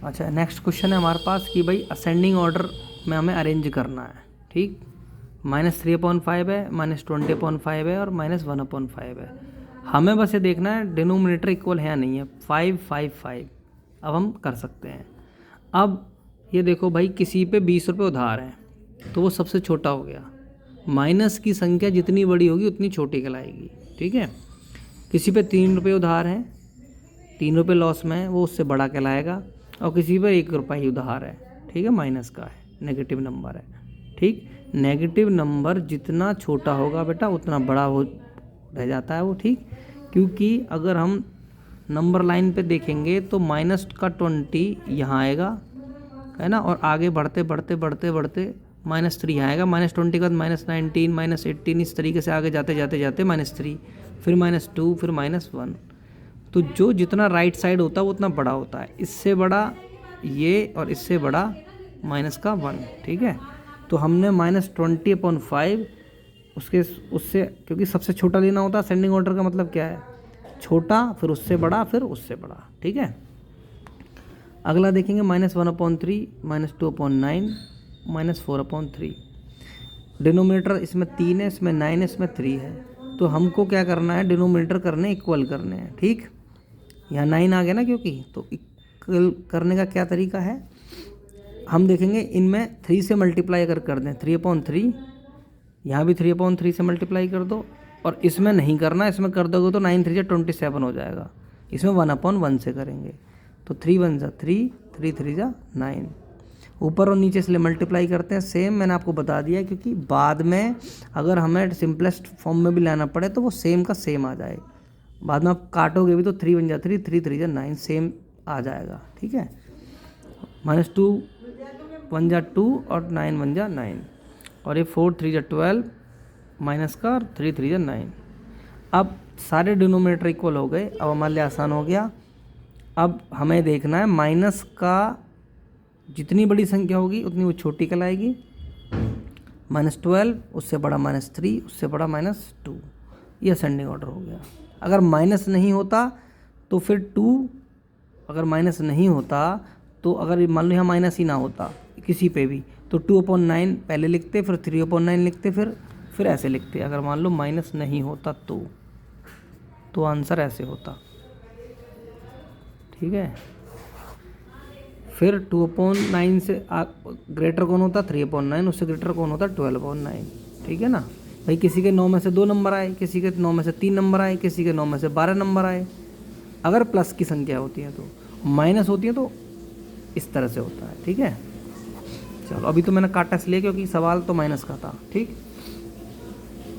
अच्छा, next question है हमारे पास कि भाई असेंडिंग ऑर्डर में हमें अरेंज करना है, ठीक। -3/5 है, -20/5 है और -1/5 है। हमें बस ये देखना है डिनोमिनेटर इक्वल है या नहीं है। 5 5 5 अब हम कर सकते हैं। अब ये देखो भाई, किसी पे 20 रुपये उधार हैं तो वो सबसे छोटा हो गया। माइनस की संख्या जितनी बड़ी होगी उतनी छोटी कहलाएगी, ठीक है। किसी पे 3 रुपये उधार हैं, 3 रुपये लॉस में है, वो उससे बड़ा कहलाएगा। और किसी पर 1 रुपये ही उधार है, ठीक है, माइनस का है, नेगेटिव नंबर है, ठीक। नेगेटिव नंबर जितना छोटा होगा बेटा उतना बड़ा हो रह जाता है वो, ठीक। क्योंकि अगर हम नंबर लाइन पे देखेंगे तो -20 यहाँ आएगा, है ना, और आगे बढ़ते बढ़ते बढ़ते बढ़ते -3 आएगा। -20 के बाद -19 -18 इस तरीके से आगे जाते जाते जाते -3, फिर -2, फिर -1। तो जो जितना राइट साइड होता है वो उतना बड़ा होता है। इससे बड़ा ये और इससे बड़ा -1, ठीक है। तो हमने -20/5 उससे क्योंकि सबसे छोटा लेना होता है। असेंडिंग ऑर्डर का मतलब क्या है, छोटा फिर उससे बड़ा फिर उससे बड़ा, ठीक है। अगला देखेंगे -1/3, -2/9, -4/3। डिनोमिनेटर इसमें 3 है, इसमें 9 है, इसमें 3 है। तो हमको क्या करना है, डिनोमिनेटर करने इक्वल करने हैं, ठीक। यहाँ 9 आ गया ना, क्योंकि तो इक्वल करने का क्या तरीका है, हम देखेंगे इनमें 3 से मल्टीप्लाई अगर कर दें 3/3, यहाँ भी 3/3 से मल्टीप्लाई कर दो। और इसमें नहीं करना, इसमें कर दोगे तो 9 3 27 हो जाएगा। इसमें 1/1 से करेंगे तो 3 1 3, 3 3 9। ऊपर और नीचे इसलिए मल्टीप्लाई करते हैं, सेम मैंने आपको बता दिया, क्योंकि बाद में अगर हमें सिंपलेस्ट फॉर्म में भी लाना पड़े तो वो सेम का सेम आ जाए। बाद में आप काटोगे भी तो 3 1 3, 3 3 9 सेम आ जाएगा, ठीक है। -2 1 2 और 9 1 9, और ये 4 3 12 माइनस का, और 3 3 9। अब सारे डिनोमिनेटर इक्वल हो गए। अब हमारे लिए आसान हो गया। अब हमें देखना है माइनस का जितनी बड़ी संख्या होगी उतनी वो छोटी कहलाएगी। -12 उससे बड़ा -3 उससे बड़ा -2, ये असेंडिंग ऑर्डर हो गया। अगर माइनस नहीं होता तो फिर 2, अगर माइनस नहीं होता तो अगर मान लो यहाँ माइनस ही ना होता किसी पे भी तो 2/9 पहले लिखते, फिर 3/9 लिखते, फिर ऐसे लिखते। अगर मान लो माइनस नहीं होता तो आंसर ऐसे होता, ठीक है। फिर 2/9 से ग्रेटर कौन होता, 3/9, उससे ग्रेटर कौन होता, 12/9, ठीक है ना। भाई किसी के 9 में से 2 नंबर आए, किसी के 9 में से 3 नंबर आए, किसी के 9 में से 12 नंबर आए। अगर प्लस की संख्या होती है तो, माइनस होती है तो इस तरह से होता है, ठीक है। चलो, अभी तो मैंने काटा इसलिए क्योंकि सवाल तो माइनस का था, ठीक।